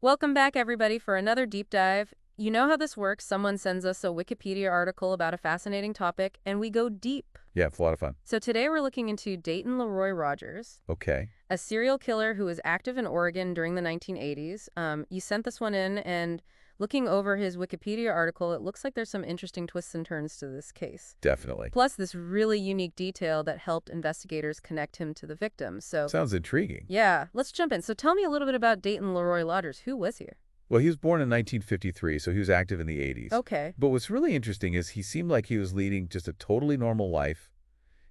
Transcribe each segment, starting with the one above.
Welcome back, everybody, for another deep dive. You know how this works. Someone sends us a Wikipedia article about a fascinating topic, and we go deep. Yeah, it's a lot of fun. So today we're looking into Dayton Leroy Rogers, Okay. a serial killer who was active in Oregon during the 1980s. You sent this one in, and looking over his Wikipedia article, it looks like there's some interesting twists and turns to this case. Definitely. Plus, this really unique detail that helped investigators connect him to the victims. So, Sounds intriguing. yeah, let's jump in. So tell me a little bit about Dayton Leroy Rogers. Who was he? Well, he was born in 1953, so he was active in the 80s. Okay. But what's really interesting is he seemed like he was leading just a totally normal life,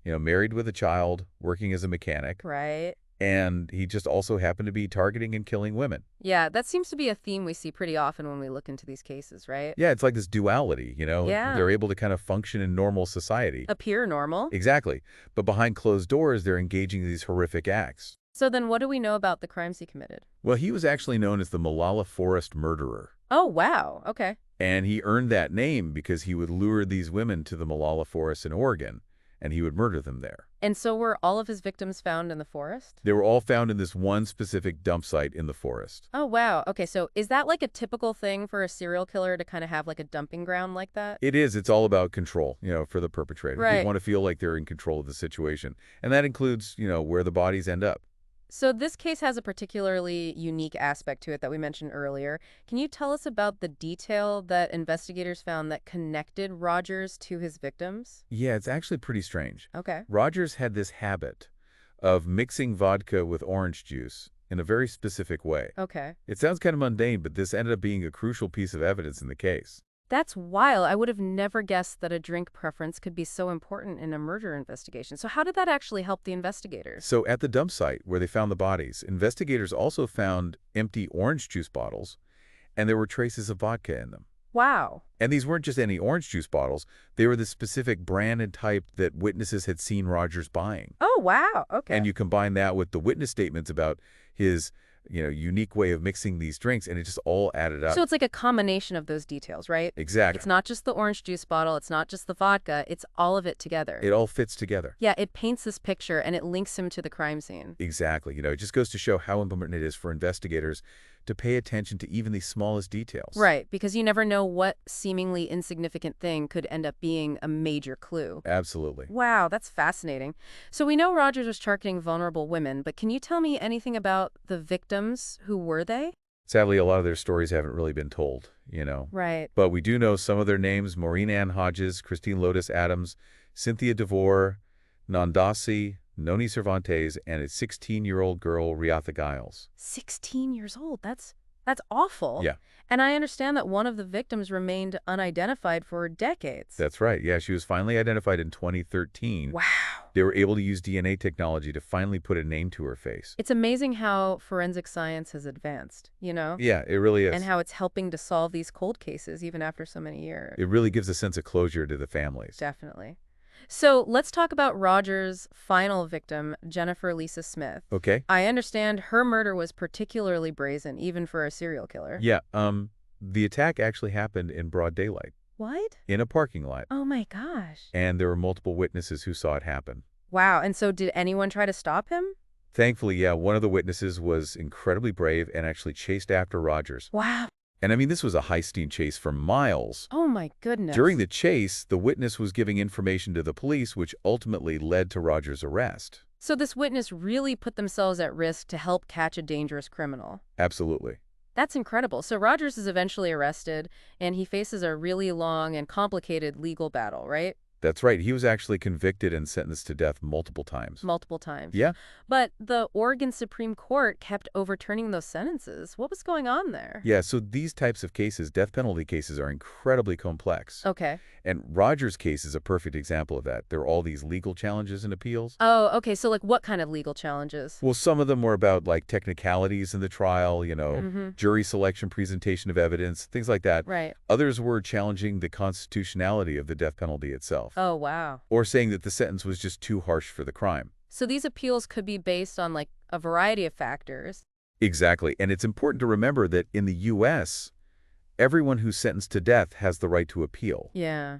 married with a child, working as a mechanic, Right. and he just also happened to be targeting and killing women. Yeah, that seems to be a theme we see pretty often when we look into these cases, right? Yeah, it's like this duality, Yeah. They're able to kind of function in normal society. Appear normal. Exactly. But behind closed doors, they're engaging in these horrific acts. So then what do we know about the crimes he committed? Well, he was actually known as the Malala Forest Murderer. Oh, wow. Okay. And he earned that name because he would lure these women to the Malala Forest in Oregon, and he would murder them there. And so were all of his victims found in the forest? They were all found in this one specific dump site in the forest. Oh, wow. Okay, so is that like a typical thing for a serial killer to kind of have like a dumping ground like that? It is. It's all about control, for the perpetrator. They Right. want to feel like they're in control of the situation. And that includes, where the bodies end up. So this case has a particularly unique aspect to it that we mentioned earlier. Can you tell us about the detail that investigators found that connected Rogers to his victims? Yeah, it's actually pretty strange. Okay. Rogers had this habit of mixing vodka with orange juice in a very specific way. Okay. It sounds kind of mundane, but this ended up being a crucial piece of evidence in the case. That's wild. I would have never guessed that a drink preference could be so important in a murder investigation. So how did that actually help the investigators? So at the dump site where they found the bodies, investigators also found empty orange juice bottles, and there were traces of vodka in them. Wow. And these weren't just any orange juice bottles. They were the specific brand and type that witnesses had seen Rogers buying. Oh, wow. Okay. And you combine that with the witness statements about his unique way of mixing these drinks, and it just all added up. So it's like a combination of those details, right? Exactly. It's not just the orange juice bottle. It's not just the vodka. It's all of it together. It all fits together. Yeah, it paints this picture and it links him to the crime scene. Exactly. It just goes to show how important it is for investigators to pay attention to even the smallest details. Right, because you never know what seemingly insignificant thing could end up being a major clue. Absolutely. Wow, that's fascinating. So we know Rogers was targeting vulnerable women, but can you tell me anything about the victims? Who were they? Sadly, a lot of their stories haven't really been told, Right. But we do know some of their names: Maureen Ann Hodges, Christine Lotus Adams, Cynthia DeVore, Nandasi, Noni Cervantes, and a 16-year-old girl, Riatha Giles. 16 years old. That's awful. Yeah. And I understand that one of the victims remained unidentified for decades. That's right. Yeah, she was finally identified in 2013. Wow. They were able to use DNA technology to finally put a name to her face. It's amazing how forensic science has advanced, Yeah, it really is. And how it's helping to solve these cold cases even after so many years. It really gives a sense of closure to the families. Definitely. So let's talk about Rogers' final victim, Jennifer Lisa Smith. Okay. I understand her murder was particularly brazen, even for a serial killer. Yeah, the attack actually happened in broad daylight, What? in a parking lot, Oh my gosh. and there were multiple witnesses who saw it happen. Wow. And so did anyone try to stop him? Thankfully, yeah, one of the witnesses was incredibly brave and actually chased after Rogers. Wow. And I mean, this was a high-speed chase for miles. Oh my goodness. During the chase, the witness was giving information to the police, which ultimately led to Rogers' arrest. So this witness really put themselves at risk to help catch a dangerous criminal. Absolutely. That's incredible. So Rogers is eventually arrested, and he faces a really long and complicated legal battle, right? That's right. He was actually convicted and sentenced to death multiple times. Multiple times. Yeah. But the Oregon Supreme Court kept overturning those sentences. What was going on there? Yeah, so these types of cases, death penalty cases, are incredibly complex. Okay. And Rogers' case is a perfect example of that. There are all these legal challenges and appeals. Oh, okay. So like what kind of legal challenges? Well, some of them were about like technicalities in the trial, jury selection, presentation of evidence, things like that. Right. Others were challenging the constitutionality of the death penalty itself, Oh, wow. or saying that the sentence was just too harsh for the crime. So these appeals could be based on like a variety of factors. Exactly. And it's important to remember that in the U.S., everyone who's sentenced to death has the right to appeal. Yeah.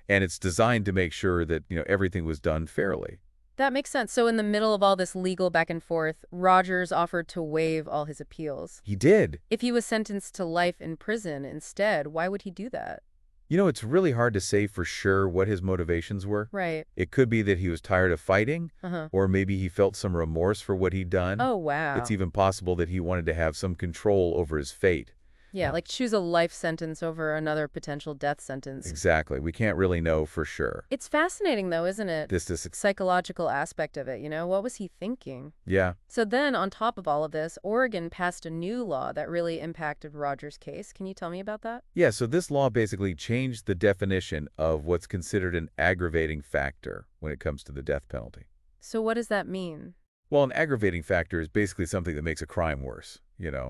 And it's designed to make sure that, everything was done fairly. That makes sense. So in the middle of all this legal back and forth, Rogers offered to waive all his appeals. He did. If he was sentenced to life in prison instead, why would he do that? It's really hard to say for sure what his motivations were. Right. It could be that he was tired of fighting, Uh-huh. or maybe he felt some remorse for what he'd done. Oh, It's wow. even possible that he wanted to have some control over his fate. Yeah, like choose a life sentence over another potential death sentence. Exactly. We can't really know for sure. It's fascinating, though, isn't it? This, Psychological aspect of it, What was he thinking? yeah. So then, on top of all of this, Oregon passed a new law that really impacted Rogers' case. Can you tell me about that? Yeah, so this law basically changed the definition of what's considered an aggravating factor when it comes to the death penalty. So what does that mean? Well, an aggravating factor is basically something that makes a crime worse.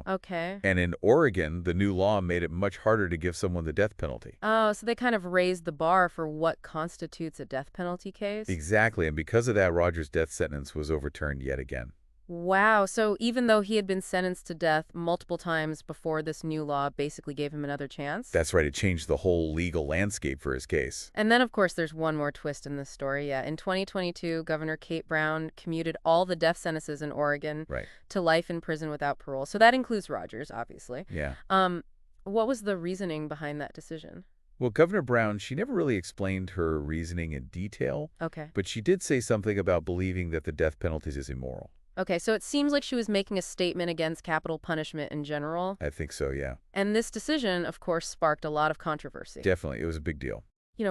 Okay. And in Oregon, the new law made it much harder to give someone the death penalty. Oh, so they kind of raised the bar for what constitutes a death penalty case? Exactly, and because of that, Rogers' death sentence was overturned yet again. Wow. So even though he had been sentenced to death multiple times before this new law basically gave him another chance? That's right, it changed the whole legal landscape for his case. And then, of course, there's one more twist in this story. Yeah, in 2022, Governor Kate Brown commuted all the death sentences in Oregon Right. to life in prison without parole. So that includes Rogers, obviously. Yeah. What was the reasoning behind that decision? Well, Governor Brown, she never really explained her reasoning in detail, Okay. but she did say something about believing that the death penalty is immoral. Okay, so it seems like she was making a statement against capital punishment in general. I think so, yeah. And this decision, of course, sparked a lot of controversy. Definitely, it was a big deal.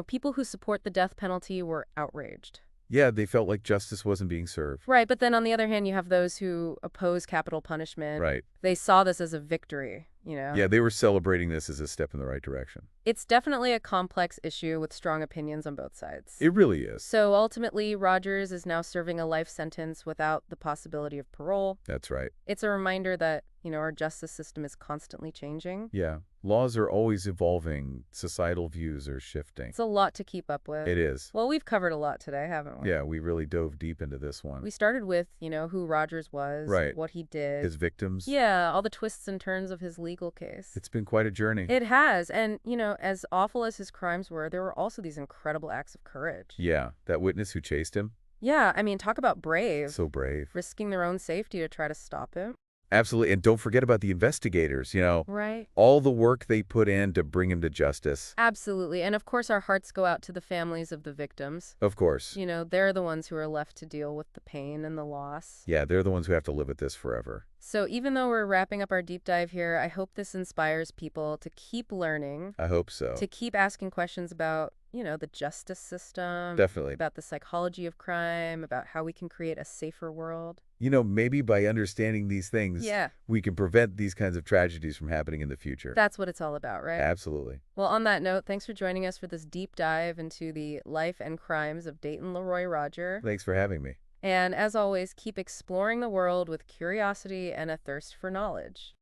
People who support the death penalty were outraged. Yeah, they felt like justice wasn't being served. Right, but then on the other hand, you have those who oppose capital punishment. Right. They saw this as a victory. Yeah, they were celebrating this as a step in the right direction. It's definitely a complex issue with strong opinions on both sides. It really is. So ultimately, Rogers is now serving a life sentence without the possibility of parole. That's right. It's a reminder that, our justice system is constantly changing. Yeah, laws are always evolving. Societal views are shifting. It's a lot to keep up with. It is. Well, we've covered a lot today, haven't we? Yeah, we really dove deep into this one. We started with, who Rogers was, Right. what he did. His victims. Yeah, all the twists and turns of his legal case. It's been quite a journey. It has. And, as awful as his crimes were, there were also these incredible acts of courage. Yeah, that witness who chased him. Yeah, I mean, talk about brave. So brave. Risking their own safety to try to stop him. Absolutely. And don't forget about the investigators, Right. all the work they put in to bring him to justice. Absolutely. And of course, our hearts go out to the families of the victims. Of course. They're the ones who are left to deal with the pain and the loss. Yeah, they're the ones who have to live with this forever. So even though we're wrapping up our deep dive here, I hope this inspires people to keep learning, I hope so. to keep asking questions about, the justice system, Definitely. about the psychology of crime, about how we can create a safer world. Maybe by understanding these things, Yeah. we can prevent these kinds of tragedies from happening in the future. That's what it's all about, right? Absolutely. Well, on that note, thanks for joining us for this deep dive into the life and crimes of Dayton Leroy Roger. Thanks for having me. And as always, keep exploring the world with curiosity and a thirst for knowledge.